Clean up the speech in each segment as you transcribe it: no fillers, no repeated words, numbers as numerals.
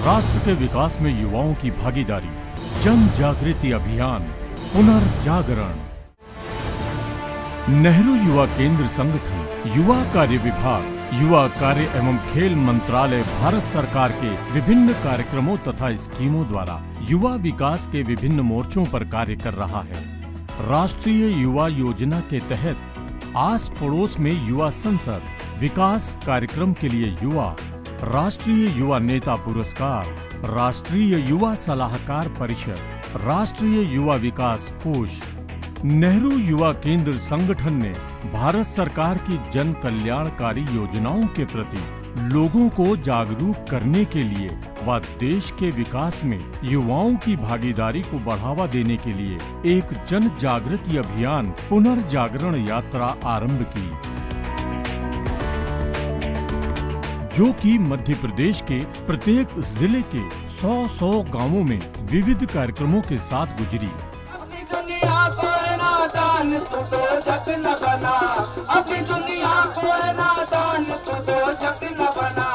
राष्ट्र के विकास में युवाओं की भागीदारी, जन जागृति अभियान, पुनर्जागरण। नेहरू युवा केंद्र संगठन, युवा कार्य विभाग, युवा कार्य एवं खेल मंत्रालय भारत सरकार के विभिन्न कार्यक्रमों तथा स्कीमों द्वारा युवा विकास के विभिन्न मोर्चों पर कार्य कर रहा है। राष्ट्रीय युवा योजना के तहत आस पड़ोस में युवा संसद, विकास कार्यक्रम के लिए युवा, राष्ट्रीय युवा नेता पुरस्कार, राष्ट्रीय युवा सलाहकार परिषद, राष्ट्रीय युवा विकास कोष। नेहरू युवा केंद्र संगठन ने भारत सरकार की जन कल्याणकारी योजनाओं के प्रति लोगों को जागरूक करने के लिए व देश के विकास में युवाओं की भागीदारी को बढ़ावा देने के लिए एक जन जागृति अभियान पुनर्जागरण यात्रा आरंभ की, जो कि मध्य प्रदेश के प्रत्येक जिले के 100 गांवों में विविध कार्यक्रमों के साथ गुजरी। अपनी दुनिया को नादान तो जग न बना, अपनी दुनिया को नादान तो जग न बना।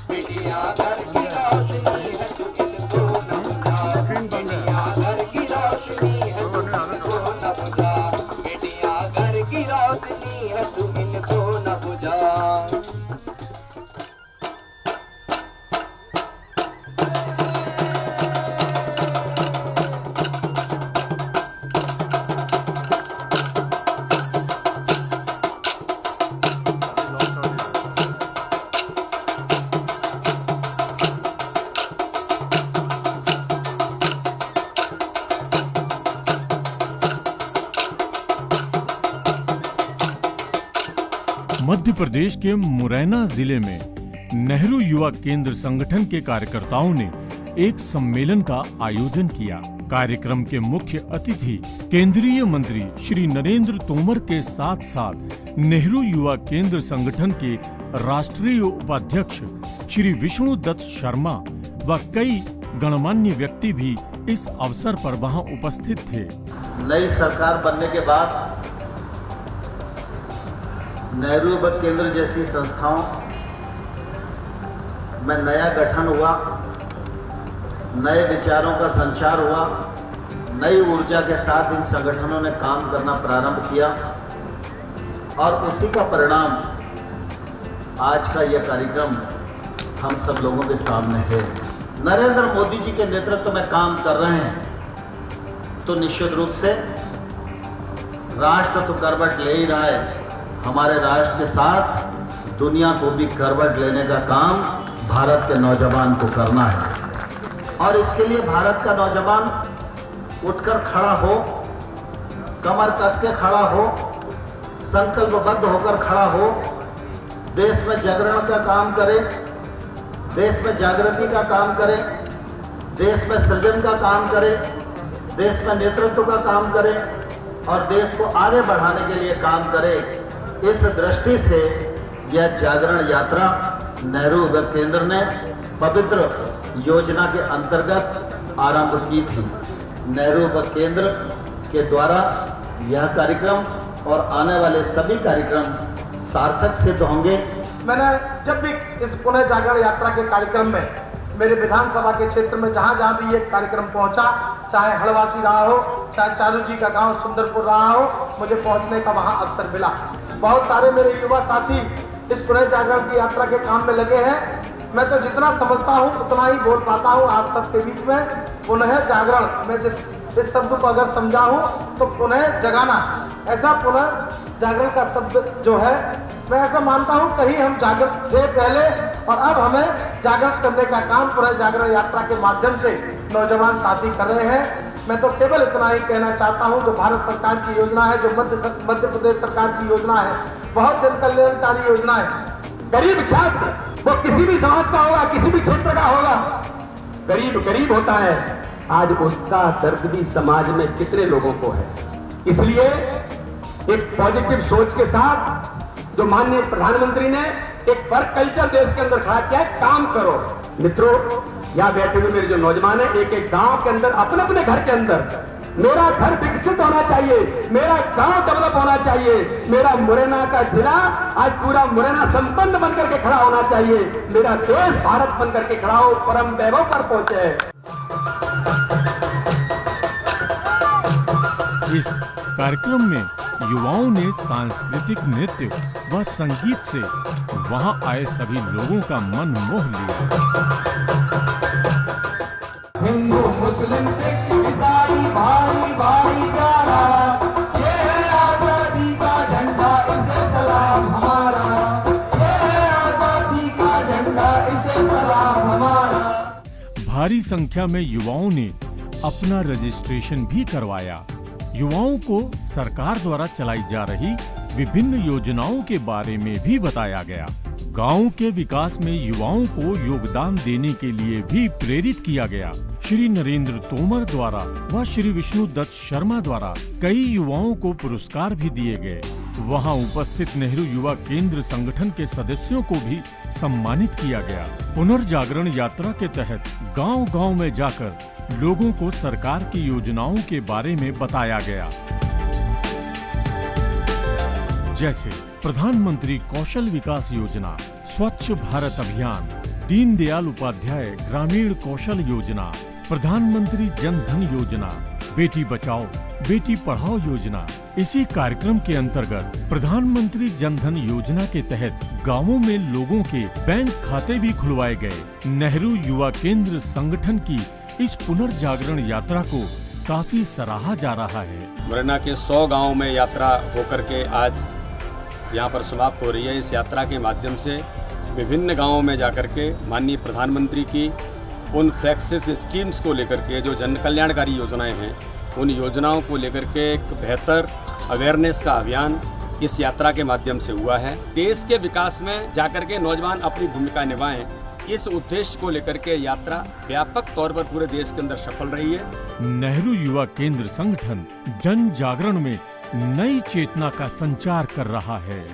बेटियां घर की रोशनी है तू इनको न बुझा, बेटियां घर की रोशनी है तू इनको न बुझा, बेटियां घर की रोशनी है तू इनको न बुझा। मध्य प्रदेश के मुरैना जिले में नेहरू युवा केंद्र संगठन के कार्यकर्ताओं ने एक सम्मेलन का आयोजन किया। कार्यक्रम के मुख्य अतिथि केंद्रीय मंत्री श्री नरेंद्र तोमर के साथ साथ नेहरू युवा केंद्र संगठन के राष्ट्रीय उपाध्यक्ष श्री विष्णु दत्त शर्मा व कई गणमान्य व्यक्ति भी इस अवसर पर वहां उपस्थित थे। नई सरकार बनने के बाद नेहरू युवा केंद्र जैसी संस्थाओं में नया गठन हुआ, नए विचारों का संचार हुआ, नई ऊर्जा के साथ इन संगठनों ने काम करना प्रारंभ किया और उसी का परिणाम आज का यह कार्यक्रम हम सब लोगों के सामने है। नरेंद्र मोदी जी के नेतृत्व में काम कर रहे हैं तो निश्चित रूप से राष्ट्र तो करवट ले ही रहा है, हमारे राष्ट्र के साथ दुनिया को भी करवट लेने का काम भारत के नौजवान को करना है और इसके लिए भारत का नौजवान उठकर खड़ा हो, कमर कस के खड़ा हो, संकल्पबद्ध होकर खड़ा हो, देश में जागरण का काम करे, देश में जागृति का काम करे, देश में सृजन का काम करे, देश में नेतृत्व का काम करे और देश को आगे बढ़ाने के लिए काम करे। इस दृष्टि से यह जागरण यात्रा नेहरू युवा केंद्र ने पवित्र योजना के अंतर्गत आरंभ की थी। नेहरू युवा केंद्र के द्वारा यह कार्यक्रम और आने वाले सभी कार्यक्रम सार्थक सिद्ध होंगे। मैंने जब भी इस पुनः जागरण यात्रा के कार्यक्रम में मेरे विधानसभा के क्षेत्र में जहाँ भी ये कार्यक्रम पहुँचा, चाहे हड़वासी रहा हो, चाहे चारू जी का गांव सुंदरपुर रहा हो, मुझे पहुँचने का वहाँ अवसर मिला। बहुत सारे मेरे युवा साथी इस पुनः जागरण की यात्रा के काम में लगे हैं। मैं तो जितना समझता हूँ उतना ही बोल पाता हूँ आप सबके बीच में। पुनः जागरण, मैं इस शब्द को अगर समझा हूँ तो पुनः जगाना, ऐसा पुनः जागरण का शब्द जो है मैं ऐसा मानता हूँ कहीं हम जागृत थे पहले और अब हमें जागृत करने का काम पुनः जागरण यात्रा के माध्यम से नौजवान साथी कर रहे हैं। मैं तो केवल इतना ही कहना चाहता हूँ, जो भारत सरकार की योजना है, जो मध्य प्रदेश सरकार की योजना है, बहुत जन कल्याणकारी योजना है। गरीब छात्र वो किसी भी समाज का होगा, किसी भी क्षेत्र का होगा, गरीब गरीब होता है। आज उसका दर्द भी समाज में कितने लोगों को है। इसलिए एक पॉजिटिव सोच के साथ जो माननीय प्रधानमंत्री ने एक वर्क कल्चर देश के अंदर खड़ा किया है, काम करो। मित्रों, यहाँ बैठे हुए मेरे जो नौजवान है, एक एक गांव के अंदर अपने अपने घर के अंदर मेरा घर विकसित होना चाहिए, मेरा गांव डेवलप होना चाहिए, मेरा मुरैना का जिला आज पूरा मुरैना संपन्न बनकर के खड़ा होना चाहिए, मेरा देश भारत बनकर के खड़ा हो, परम वैभव पर पहुंचे। इस कार्यक्रम में युवाओं ने सांस्कृतिक नृत्य व संगीत से वहां आए सभी लोगों का मन मोह लिया। हिंदू मुस्लिम सिख ईसाई भाई भाईचारा, ये है आजादी का झंडा इसे सलाम हमारा, ये है आजादी का झंडा इसे सलाम हमारा। भारी संख्या में युवाओं ने अपना रजिस्ट्रेशन भी करवाया। युवाओं को सरकार द्वारा चलाई जा रही विभिन्न योजनाओं के बारे में भी बताया गया। गांव के विकास में युवाओं को योगदान देने के लिए भी प्रेरित किया गया। श्री नरेंद्र तोमर द्वारा व श्री विष्णु दत्त शर्मा द्वारा कई युवाओं को पुरस्कार भी दिए गए। वहां उपस्थित नेहरू युवा केंद्र संगठन के सदस्यों को भी सम्मानित किया गया। पुनर्जागरण यात्रा के तहत गांव-गांव में जाकर लोगों को सरकार की योजनाओं के बारे में बताया गया, जैसे प्रधानमंत्री कौशल विकास योजना, स्वच्छ भारत अभियान, दीनदयाल उपाध्याय ग्रामीण कौशल योजना, प्रधानमंत्री जन धन योजना, बेटी बचाओ बेटी पढ़ाओ योजना। इसी कार्यक्रम के अंतर्गत प्रधानमंत्री जन धन योजना के तहत गांवों में लोगों के बैंक खाते भी खुलवाए गए। नेहरू युवा केंद्र संगठन की इस पुनर्जागरण यात्रा को काफी सराहा जा रहा है। मुरैना के 100 गाँव में यात्रा होकर के आज यहाँ पर समाप्त हो रही है। इस यात्रा के माध्यम से विभिन्न गांवों में जाकर के माननीय प्रधानमंत्री की उन फ्लैगशिप स्कीम्स को लेकर के, जो जन कल्याणकारी योजनाएं हैं, उन योजनाओं को लेकर के एक बेहतर अवेयरनेस का अभियान इस यात्रा के माध्यम से हुआ है। देश के विकास में जाकर के नौजवान अपनी भूमिका निभाएं, इस उद्देश्य को लेकर के यात्रा व्यापक तौर पर पूरे देश के अंदर सफल रही है। नेहरू युवा केंद्र संगठन जन जागरण में नई चेतना का संचार कर रहा है।